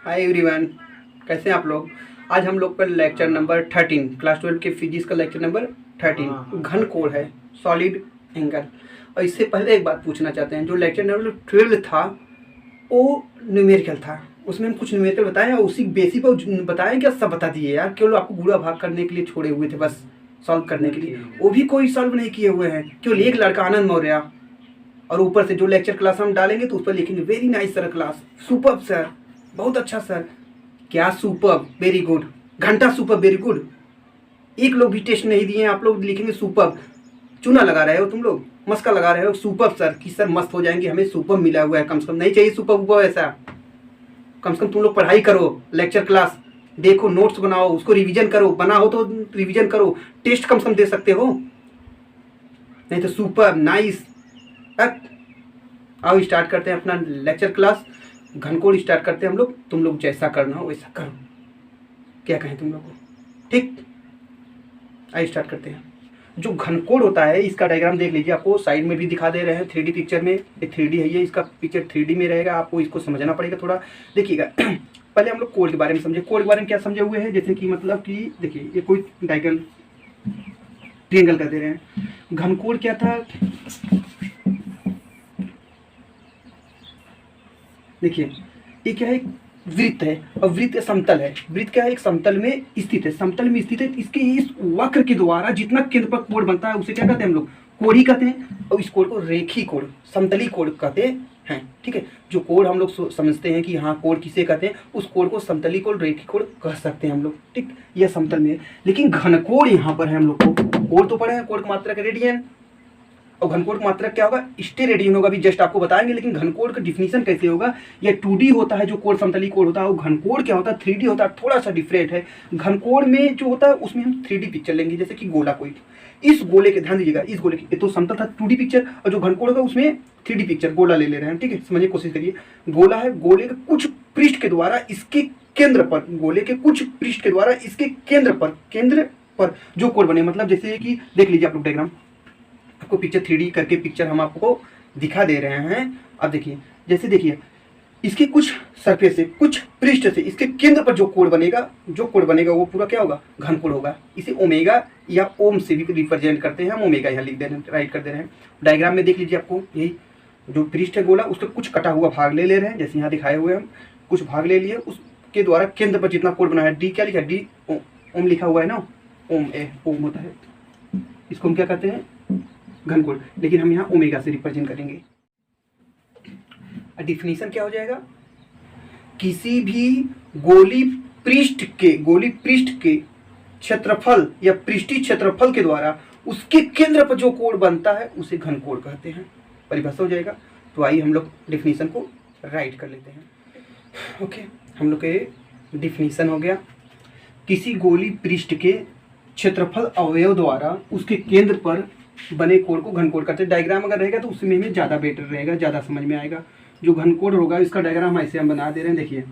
Hi everyone, कैसे हैं आप लोग। आज हम लोग का लेक्चर नंबर 13 क्लास 12 के फिजिक्स का लेक्चर नंबर 13 घन कोण है, सॉलिड एंगल। और इससे पहले एक बात पूछना चाहते हैं, जो लेक्चर नंबर 12 था वो न्यूमेरिकल था, उसमें हम कुछ न्यूमेरिकल बताएं और उसी बेसिस पर बताएं क्या सब बता दिए यार। केवल आपको गुणा भाग करने के लिए छोड़े हुए थे, बस सॉल्व करने के लिए, वो भी कोई सॉल्व नहीं किए हुए हैं। केवल एक लड़का आनंद मौर्य, और ऊपर से जो लेक्चर क्लास हम डालेंगे तो उस पर लिखेंगे very nice sir class, superb sir, बहुत अच्छा सर। क्या सुपर्ब, वेरी गुड, घंटा सुपर्ब, वेरी गुड। एक लोग भी टेस्ट नहीं दिए, आप लोग लिखेंगे सुपर्ब। चूना लगा रहे हो तुम लोग, मस्का लगा रहे हो सुपर्ब सर कि सर मस्त हो जाएंगे, हमें सुपर्ब मिला हुआ है। कम से कम नहीं चाहिए सुपर्ब ऊपर ऐसा, कम से कम तुम लोग पढ़ाई करो, लेक्चर क्लास देखो, नोट्स बनाओ, उसको रिवीजन करो, बना हो तो रिवीजन करो, टेस्ट कम से कम दे सकते हो, नहीं तो सुपर्ब नाइस। आओ स्टार्ट करते हैं अपना लेक्चर क्लास, घनकोण स्टार्ट करते हैं हम लोग। तुम लोग जैसा करना हो वैसा करो, क्या कहें तुम लोग को, ठीक। आइए स्टार्ट करते हैं। जो घनकोण होता है इसका डायग्राम देख लीजिए, आपको साइड में भी दिखा दे रहे हैं 3D पिक्चर में। ये 3D है, ये इसका पिक्चर 3D में रहेगा, आपको इसको समझना पड़ेगा थोड़ा। देखिएगा पहले हम लोग कोण के बारे में समझे। कोण के बारे में क्या समझे हुए हैं, जैसे कि मतलब कि देखिए ये कोई डायगोनल ट्रायंगल कर दे रहे हैं। घनकोण क्या था, देखिए ये क्या है, वृत्त है, और वृत्त समतल है। वृत्त क्या है, एक समतल में स्थित है, समतल में स्थित है। इसके इस वक्र के द्वारा जितना केंद्र पर कोण बनता है उसे क्या कहते हैं हम लोग, कोण ही कहते हैं। और इस कोण को रेखी कोण, समतली कोण कहते हैं, ठीक है। जो कोण हम लोग समझते हैं कि हाँ कोण किसे कहते हैं, उस कोण को समतली कोण, रेखी कोण कह सकते हैं हम लोग, ठीक। यह समतल में है, लेकिन घनकोण यहाँ पर है हम लोग को। कोण तो पढ़े हैं, कोण की मात्रा का रेडियन, और घनकोण की मात्रा क्या होगा, स्टेरेडियन होगा। अभी जस्ट आपको बताएंगे, लेकिन घनकोण का डिफिनीशन कैसे होगा। यह 2D होता है जो कोण, समतली कोण होता है, और घनकोण क्या होता है 3D होता है, थोड़ा सा डिफरेंट है। घनकोण में जो होता है उसमें हम 3D पिक्चर लेंगे, जैसे कि गोला कोई, इस गोले के ध्यान दीजिएगा, इस गोले के तो समतल था 2D पिक्चर, और जो घनकोण होगा उसमें 3D पिक्चर, गोला ले रहे हैं, ठीक है। समझने की कोशिश करिए, गोला है, गोले के कुछ पृष्ठ के द्वारा इसके केंद्र पर, गोले के कुछ पृष्ठ के द्वारा इसके केंद्र पर जो कोण बने, मतलब जैसे कि देख लीजिए आप लोग डायग्राम, आपको पिक्चर 3D करके पिक्चर हम आपको दिखा दे रहे हैं। अब देखिए, जैसे देखिए इसके कुछ सरफेस से, कुछ पृष्ठ से इसके केंद्र पर जो कोण बनेगा, वो पूरा क्या होगा, घनकोण होगा। इसे ओमेगा या ओम से भी रिप्रेजेंट करते हैं हम, ओमेगा यहाँ लिख दे रहे हैं, राइट कर दे रहे हैं। डायग्राम में देख लीजिए, आपको यही जो पृष्ठ है गोला, उसका कुछ कटा हुआ भाग ले रहे हैं, जैसे यहाँ दिखाए हुए हम कुछ भाग ले लिए, उसके द्वारा केंद्र पर जितना कोण बना है, डी क्या लिखा है, डी ओम लिखा हुआ है ना, ओम होता है, इसको हम क्या कहते हैं, घनकोण, लेकिन हम यहाँ ओमेगा से रिप्रेजेंट करेंगे। डिफिनीशन क्या हो जाएगा, किसी भी गोली पृष्ठ के क्षेत्रफल या पृष्ठीय क्षेत्रफल के द्वारा उसके केंद्र पर जो कोण बनता है उसे घनकोण कहते हैं। परिभाषा हो जाएगा। तो आइए हम लोग डिफिनीशन को राइट कर लेते हैं। ओके, हम लोग के डिफिनीशन हो गया, किसी गोली पृष्ठ के क्षेत्रफल अवयव द्वारा उसके केंद्र पर बने कोण को घनकोण कहते हैं। डायग्राम अगर रहेगा तो उसमें में ज़्यादा बेटर रहेगा, ज़्यादा समझ में आएगा। जो घनकोण होगा इसका डायग्राम ऐसे हम बना दे रहे हैं, देखिए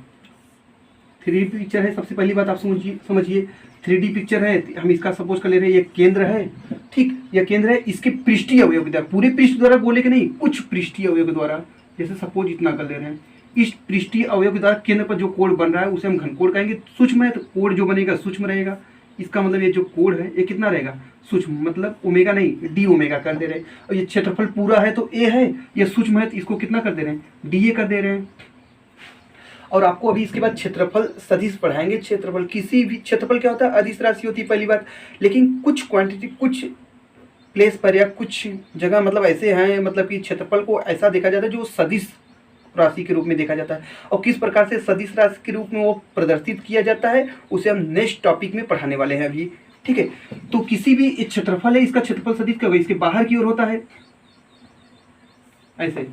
3D पिक्चर है। सबसे पहली बात आप समझिए 3D पिक्चर है, हम इसका सपोज कर ले रहे हैं, ये केंद्र है, ठीक, यह केंद्र है, इसके पृष्ठीय अवयव के द्वारा, पूरे पृष्ठ द्वारा गोले के नहीं, कुछ पृष्ठीय अवयव के द्वारा, जैसे सपोज इतना कर ले रहे हैं, इस पृष्ठीय अवयव के द्वारा केंद्र पर जो कोण बन रहा है उसे हम घनकोण कहेंगे। सूक्ष्म है तो कोण जो बनेगा सूक्ष्म रहेगा, इसका मतलब ये जो कोण है ये कितना रहेगा, सूक्ष्म, मतलब ओमेगा नहीं, डी ओमेगा कर दे रहे हैं। और ये क्षेत्रफल पूरा है तो ए है, ये सूक्ष्म है तो इसको कितना कर दे रहे हैं, डी ए कर दे रहे हैं। और आपको अभी इसके बाद क्षेत्रफल सदिश पढ़ाएंगे। क्षेत्रफल किसी भी, क्षेत्रफल क्या होता है, अदिश राशि होती है पहली बात, लेकिन कुछ क्वांटिटी, कुछ प्लेस पर या कुछ जगह मतलब ऐसे हैं, मतलब कि क्षेत्रफल को ऐसा देखा जाता है जो सदिश राशि के रूप में देखा जाता है। और किस प्रकार से सदिश राशि के रूप में वो प्रदर्शित किया जाता है उसे हम नेक्स्ट टॉपिक में पढ़ाने वाले हैं अभी, ठीक है। तो किसी भी क्षेत्रफल है, इसका क्षेत्रफल सदिश क्या होगा, इसके बाहर की ओर होता है, ऐसे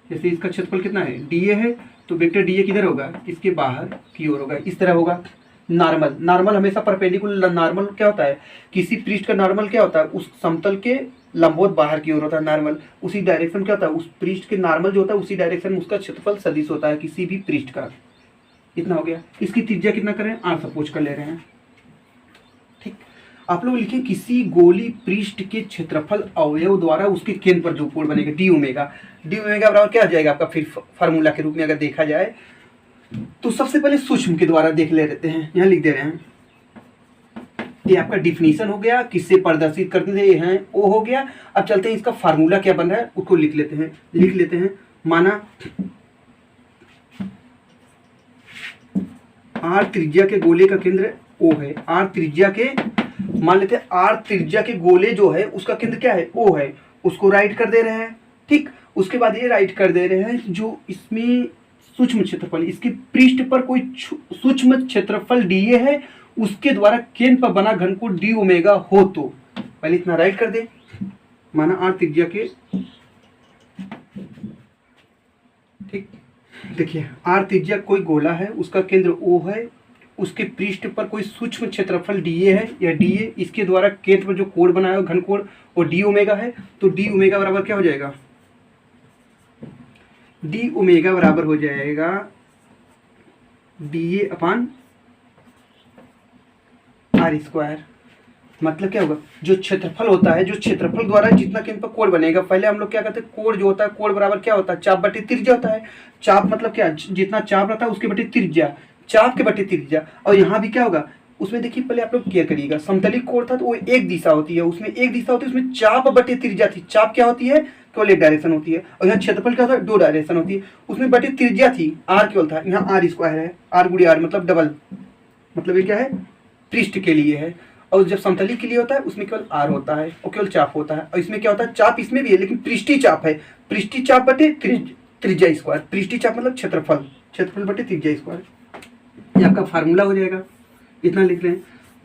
जैसे इसका क्षेत्रफल कितना है, डीए है, तो वेक्टर डीए किधर होगा, इसके बाहर की ओर होगा, इस तरह होगा। नॉर्मल हमेशा परपेंडिकुलर, नॉर्मल क्या होता है, किसी पृष्ठ का नॉर्मल क्या होता है, उस समतल के लंबवत बाहर की ओर होता है नॉर्मल। उसी डायरेक्शन क्या होता है, उस पृष्ठ के नॉर्मल जो होता है उसी डायरेक्शन में उसका क्षेत्रफल सदिश होता है किसी भी पृष्ठ का। इतना हो गया। इसकी त्रिज्या कितना करें, 8 सपोज कर ले रहे हैं, ठीक। आप लोग लिखें किसी गोली पृष्ठ के क्षेत्रफल अवयव द्वारा उसके केंद्र पर जो कोण बनेगा, डी ओमेगा बराबर क्या आ जाएगा आपका, फिर फार्मूला के रूप में अगर देखा जाए तो सबसे पहले सूक्ष्म के द्वारा देख ले लेते हैं, यहाँ लिख दे रहे हैं। ये आपका डिफिनीशन हो गया, किससे प्रदर्शित करते हैं वो हो गया। अब चलते हैं इसका फार्मूला क्या बन रहा है उसको लिख लेते हैं। माना आर त्रिज्या के गोले का केंद्र ओ है। आर त्रिज्या के, मान लेते हैं आर त्रिज्या के गोले जो है उसका केंद्र क्या है, ओ है। उसको राइट कर दे रहे हैं, ठीक। उसके बाद ये राइट कर दे रहे हैं जो इसमें सूक्ष्म क्षेत्रफल, इसके पृष्ठ पर कोई सूक्ष्म क्षेत्रफल डीए है, उसके द्वारा केंद्र पर बना घनकोण डी ओमेगा हो। तो पहले इतना राइट कर दे। माना आर त्रिज्या के, ठीक, देखिए आर त्रिज्या कोई गोला है, उसका केंद्र ओ है, उसके पृष्ठ पर कोई सूक्ष्म क्षेत्रफल डीए है या डीए, इसके द्वारा केंद्र पर जो कोण बनाया हो घनकोण वो डी ओमेगा है। तो डी ओमेगा बराबर क्या हो जाएगा, डी ओमेगा बराबर हो जाएगा डीए अपान आर स्क्वायर। मतलब क्या होगा, जो क्षेत्रफल होता है, जो क्षेत्रफल द्वारा जितना केंद्र पर कोण बनेगा, पहले हम लोग क्या कहते हैं, कोण जो होता है, कोण बराबर क्या होता है, चाप बटे त्रिज्या होता है। चाप मतलब क्या, जितना चाप रहता है उसके बटे त्रिज्या, चाप के बटे त्रिज्या। और यहाँ भी क्या होगा, उसमें देखिए पहले आप लोग केयर करिएगा, समतलिक कोण था तो वो एक दिशा होती है, उसमें एक दिशा होती है, उसमें चाप बटे त्रिज्या थी। चाप क्या होती है, केवल एक डायरेक्शन होती है। और यहाँ क्षेत्रफल क्या होता है, दो डायरेक्शन होती है, उसमें बटे त्रिज्या थी, आर केवल था। यहाँ आर स्क्वायर है, आर गुड़ी आर मतलब डबल, मतलब ये क्या है, पृष्ठ के लिए है। और जब समतली के लिए होता है उसमें केवल आर होता है और केवल चाप होता है। और इसमें क्या होता है, चाप इसमें भी है लेकिन पृष्ठीय चाप है, पृष्ठीय चाप बटे त्रिज्या स्क्वायर। पृष्ठीय चाप मतलब क्षेत्रफल, क्षेत्रफल बटे त्रिज्या स्क्वायर। ये आपका फार्मूला हो जाएगा, इतना लिख लें।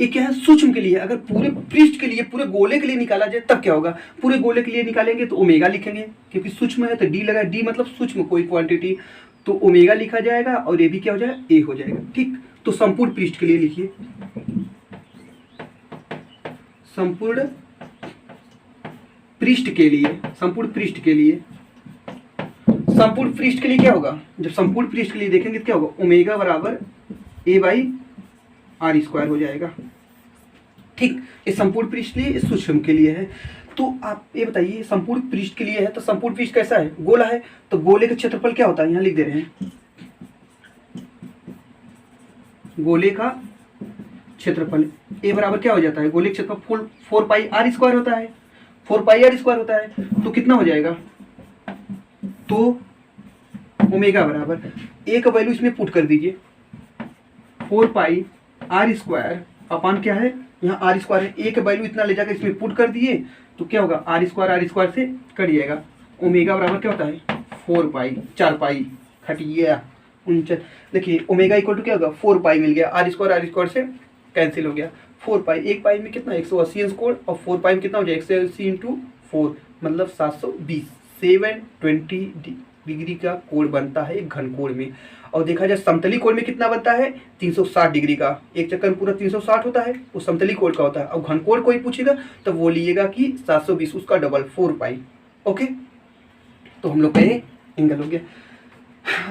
ये क्या है, सूक्ष्म के लिए। अगर पूरे पृष्ठ के लिए, पूरे गोले के लिए निकाला जाए तब क्या होगा, पूरे गोले के लिए निकालेंगे तो ओमेगा लिखेंगे, क्योंकि सूक्ष्म है तो डी लगा, डी मतलब सूक्ष्म कोई क्वांटिटी, तो ओमेगा लिखा जाएगा और ये भी क्या हो जाएगा, ए हो जाएगा, ठीक। तो संपूर्ण पृष्ठ के लिए लिखिए, संपूर्ण पृष्ठ के लिए, संपूर्ण पृष्ठ के लिए, संपूर्ण पृष्ठ के लिए क्या होगा, जब संपूर्ण पृष्ठ के लिए देखेंगे तो क्या होगा, ओमेगा बराबर ए बाई आर स्क्वायर हो जाएगा, ठीक। ये संपूर्ण पृष्ठ के लिए, सूक्ष्म के लिए है। तो आप ये बताइए, संपूर्ण पृष्ठ के लिए है तो संपूर्ण पृष्ठ कैसा है, गोला है, तो गोले का क्षेत्रफल क्या होता है, यहां लिख दे रहे हैं, गोले का क्षेत्रफल ए बराबर क्या हो जाता है, गोले क्षेत्रफल 4 पाई आर स्क्वायर होता है, 4 पाई आर स्क्वायर होता है। तो कितना हो जाएगा, तो ओमेगा बराबर ए का वैल्यू इसमें पुट कर दीजिए, 4 पाई आर स्क्वायर अपान क्या है, यहाँ आर स्क्वायर है, ए का वैल्यू इतना ले जाकर इसमें पुट कर दिए तो क्या होगा, आर स्क्वायर से कट जाएगा। ओमेगा बराबर क्या होता है, 4 पाई, 4 पाई कट गया 49। देखिए ओमेगा इक्वल टू क्या होगा, 4 पाई मिल गया, आर स्क्वायर से कैंसिल हो गया, 4 पाई, एक पाई में कितना 180 अंश कोण, और 4 पाई में कितना हो जाएगा 180 इंटू 4 मतलब 720, 720 डिग्री का कोण बनता है एक घनकोण में। और देखा जाए समतली कोण में कितना बनता है, 360 डिग्री का, एक चक्कर में पूरा 360 होता है, वो समतली कोण का होता है। और घनकोण कोई पूछेगा तो वो लिएगा कि 720, उसका डबल 4 पाई। ओके, तो हम लोग का ये एंगल हो गया।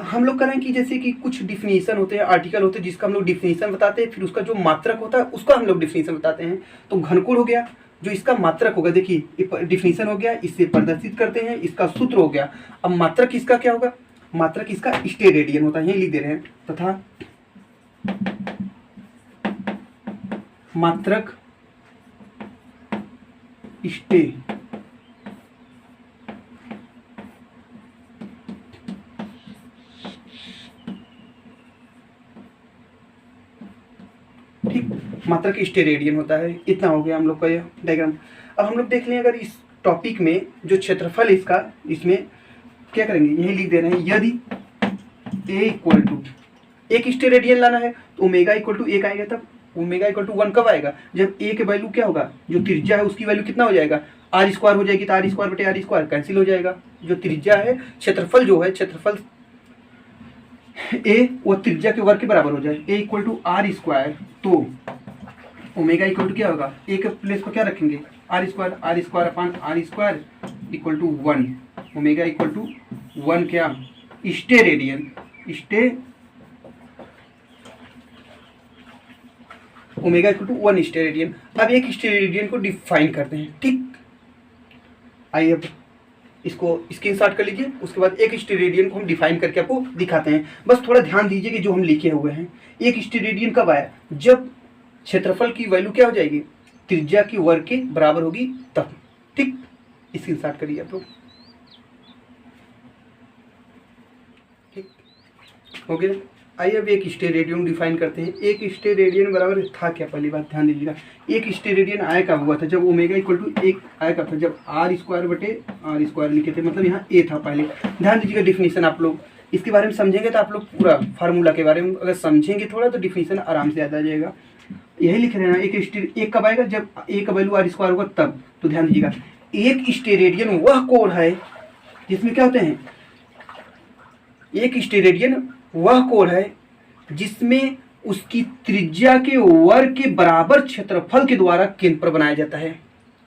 हम लोग करें कि जैसे कि कुछ डिफिनीशन होते हैं, आर्टिकल होते हैं जिसका हम लोग डिफिनीशन बताते हैं, फिर उसका जो मात्रक होता है उसका हम लोग डिफिनीशन बताते हैं। तो घनकोण हो गया, जो इसका मात्रक होगा, देखिए डिफिनीशन हो गया, इससे प्रदर्शित करते हैं, इसका सूत्र हो गया। अब मात्रक इसका क्या होगा, मात्रक इसका स्टेरेडियन होता है, यही लिख दे रहे हैं, तथा मात्रक स्टे ठीक, मात्रक स्टेरेडियन होता है। इतना हो गया हम लोग का ये डायग्राम। अब हम लोग देख लें, अगर इस टॉपिक में जो क्षेत्रफल है इसका, इसमें क्या करेंगे, यही लिख दे रहे हैं, यदि ए इक्वल टू एक स्टेरेडियन लाना है तो ओमेगा इक्वल टू 1 आएगा, तब ओमेगा इक्वल टू 1 कब आएगा, जब ए के वैल्यू क्या होगा, जो त्रिज्या है उसकी वैल्यू कितना हो जाएगा, आर स्क्वायर हो जाएगी, तो आर स्क्वायर बटे आर स्क्वायर कैंसिल हो जाएगा। जो त्रिज्या है, क्षेत्रफल जो है, क्षेत्रफल ए वो त्रिज्या के वर्ग के बराबर हो जाए, A equal to R square, तो ओमेगा इक्वल टू क्या होगा, ए के प्लेस पर क्या रखेंगे, R square upon R square equal to 1, omega equal to 1 क्या, steradian, omega equal to 1 steradian. अब एक स्टेरेडियन को डिफाइन करते हैं, ठीक। आइए अब इसको स्क्रीनशॉट कर लीजिए। उसके बाद एक स्टेरेडियन को हम डिफाइन करके आपको दिखाते हैं। बस थोड़ा ध्यान दीजिए कि जो हम लिखे हुए हैं, एक स्टेरेडियन कब आया, जब क्षेत्रफल की वैल्यू क्या हो जाएगी, त्रिज्या की वर्ग के बराबर होगी तब। ठीक, स्क्रीनशॉट करिए आप लोग। ठीक हो गया। आइए अब एक स्टेरेडियन डिफाइन करते हैं। एक स्टेरेडियन बराबर था क्या, पहली बात ध्यान दीजिएगा। एक स्टेरेडियन आया कब हुआ था, जब ओमेगा इक्वल टू 1 आया कब था, जब आर स्क्वायर बटे आर स्क्वायर लिखे थे, मतलब यहाँ ए था पहले। ध्यान दीजिएगा डिफिनीशन, आप लोग इसके बारे में समझेंगे तो आप लोग पूरा फार्मूला के बारे में अगर समझेंगे थोड़ा तो डिफिनीशन आराम से याद आ जाएगा। यही लिख रहे हैं ना, एक कब आएगा, जब ए का वैल्यू आर स्क्वायर होगा तब। तो ध्यान दीजिएगा, एक स्टेरेडियन वह कोण है जिसमें क्या होते हैं, एक स्टेरेडियन वह कोण है जिसमें उसकी त्रिज्या के वर्ग के बराबर क्षेत्रफल के द्वारा केंद्र पर बनाया जाता है।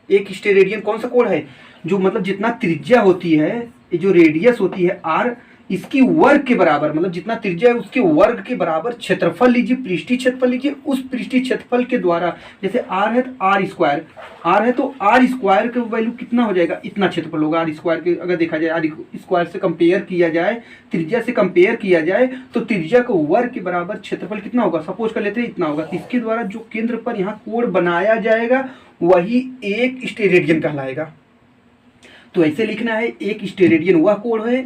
एक स्टेरेडियन कौन सा कोण है, जो मतलब जितना त्रिज्या होती है, जो रेडियस होती है आर, इसकी वर्ग के बराबर, मतलब जितना त्रिज्या है उसके वर्ग के बराबर क्षेत्रफल लीजिए, पृष्ठीय क्षेत्रफल लीजिए, उस पृष्ठीय क्षेत्रफल के द्वारा, जैसे आर है तो आर स्क्वायर, आर है तो आर स्क्वायर का वैल्यू कितना हो जाएगा, इतना क्षेत्रफल होगा। आर स्क्वायर के अगर देखा जाए, आर स्क्वायर से कंपेयर किया जाए, त्रिज्या से कंपेयर किया जाए तो त्रिज्या को वर्ग के बराबर क्षेत्रफल कितना होगा, सपोज कर लेते हैं इतना होगा। इसके द्वारा जो केंद्र पर यहाँ कोण बनाया जाएगा वही एक स्टेरेडियन कहलाएगा। तो ऐसे लिखना है, एक स्टेरेडियन वह कोण है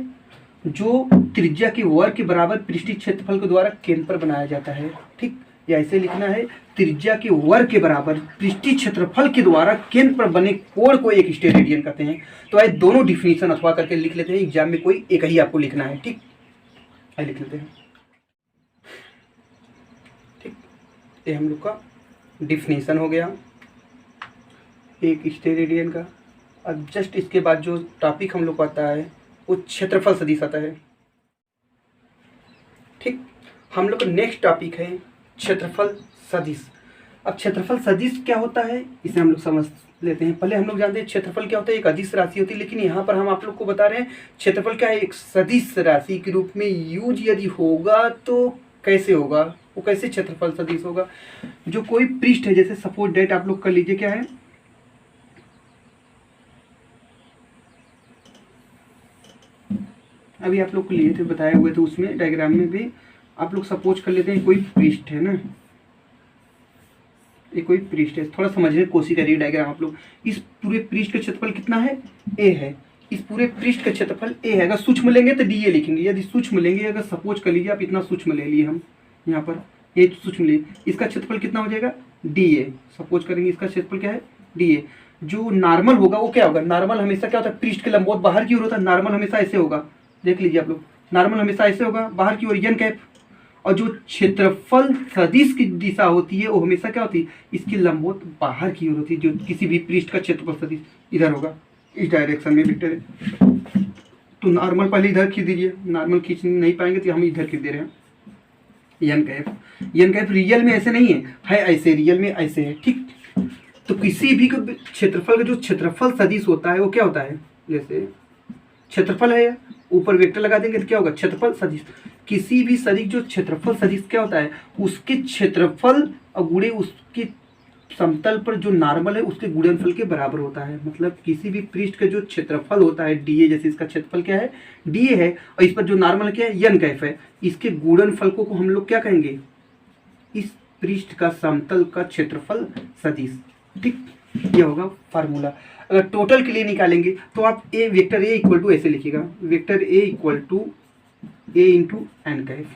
जो त्रिज्या के वर्ग के बराबर पृष्ठीय क्षेत्रफल के द्वारा केंद्र पर बनाया जाता है। ठीक, या ऐसे लिखना है, त्रिज्या के वर्ग के बराबर पृष्ठीय क्षेत्रफल के द्वारा केंद्र पर बने कोण को एक स्टेरेडियन कहते हैं। तो आइए दोनों डिफिनीशन अथवा करके लिख लेते हैं, एग्जाम में कोई एक ही आपको लिखना है। ठीक, आइए लिख लेते हैं। ठीक, ये हम लोग का डिफिनीशन हो गया एक स्टेरेडियन का। अब जस्ट इसके बाद जो टॉपिक हम लोग को आता है वो क्षेत्रफल सदिश आता है। ठीक, हम लोग का नेक्स्ट टॉपिक है क्षेत्रफल सदिश। अब क्षेत्रफल सदिश क्या होता है इसे हम लोग समझ लेते हैं। पहले हम लोग जानते हैं क्षेत्रफल क्या होता है, एक अदिश राशि होती है, लेकिन यहाँ पर हम आप लोग को बता रहे हैं क्षेत्रफल क्या है, एक सदिश राशि के रूप में यूज यदि होगा तो कैसे होगा, वो कैसे क्षेत्रफल सदिश होगा। जो कोई पृष्ठ है, जैसे सपोज डेट आप लोग कर लीजिए क्या है, अभी आप लोग को लिए थे बताए हुए थे उसमें डायग्राम में भी, आप लोग सपोज कर लेते हैं कोई पृष्ठ है ना, ये कोई पृष्ठ है, थोड़ा समझने की कोशिश करिए डायग्राम आप लोग। इस पूरे पृष्ठ का क्षेत्रफल कितना है, ए है, इस पूरे पृष्ठ का क्षेत्रफल ए है। अगर सूक्ष्म लेंगे तो डी ए लिखेंगे, यदि सूक्ष्म लेंगे, अगर सपोज कर लीजिए आप इतना सूक्ष्म ले लिए हम यहाँ पर, ये सूक्ष्म लिए, इसका क्षेत्रफल कितना हो जाएगा, डी ए। सपोज करेंगे इसका क्षेत्रफल क्या है, डी ए। जो नॉर्मल होगा वो क्या होगा, नॉर्मल हमेशा क्या होता है, पृष्ठ के लंबवत बाहर की ओर होता है, नॉर्मल हमेशा ऐसे होगा, देख लीजिए आप लोग, नॉर्मल हमेशा ऐसे होगा बाहर की ओर, एन कैप। और जो क्षेत्रफल सदिश की दिशा होती है वो हमेशा क्या होती है, इसकी लंबवत बाहर की ओर होती है। जो किसी भी पृष्ठ का क्षेत्रफल सदिश इधर होगा, इस डायरेक्शन में वेक्टर है। तो नॉर्मल पहले इधर खींच दीजिए, नॉर्मल खींच नहीं पाएंगे तो हम इधर खींच दे रहे हैं, n cap. N cap real में ऐसे नहीं है ऐसे, रियल में ऐसे है। ठीक, तो किसी भी क्षेत्रफल का जो क्षेत्रफल सदिश होता है वो क्या होता है, जैसे क्षेत्रफल है, ऊपर वेक्टर लगा देंगे तो क्या होगा, क्षेत्रफल सदिश। किसी भी सदिश जो क्षेत्रफल सदिश क्या होता है, उसके क्षेत्रफल और गुणे उसके समतल पर जो नॉर्मल है उसके गुणनफल के बराबर होता है। मतलब किसी भी पृष्ठ का जो क्षेत्रफल होता है डी ए, जैसे इसका क्षेत्रफल क्या है, डी ए है, और इस पर जो नॉर्मल क्या है, एन कैफ है, इसके गुणनफल को हम लोग क्या कहेंगे, इस पृष्ठ का समतल का क्षेत्रफल सदिश। ठीक, ये होगा फार्मूला। अगर टोटल के लिए निकालेंगे तो आप A vector A equal to ऐसे लिखिएगा, vector A equal to A into n cap,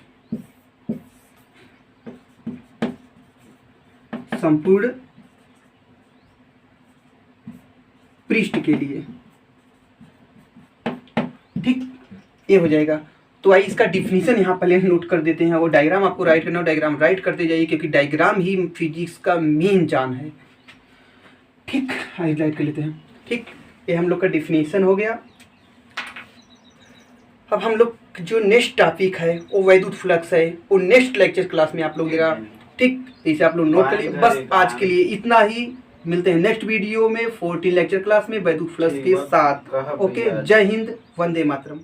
संपूर्ण पृष्ठ के लिए। ठीक, ये हो जाएगा। तो आइए इसका डिफिनीशन यहाँ पहले नोट कर देते हैं, वो डायग्राम आपको राइट करना है, डायग्राम राइट करते जाइए क्योंकि डायग्राम ही फिजिक्स का मेन जान है। ठीक, हाईलाइट कर लेते हैं। ठीक, ये हम लोग का डिफिनीशन हो गया। अब हम लोग जो नेक्स्ट टॉपिक है वो वैद्युत फ्लक्स है, वो नेक्स्ट लेक्चर क्लास में आप लोग लेगा। ठीक, इसे आप लोग नोट कर लीजिए। बस आज के लिए इतना ही, मिलते हैं नेक्स्ट वीडियो में 14 लेक्चर क्लास में वैद्युत फ्लक्स के साथ। ओके, जय हिंद, वंदे मातरम।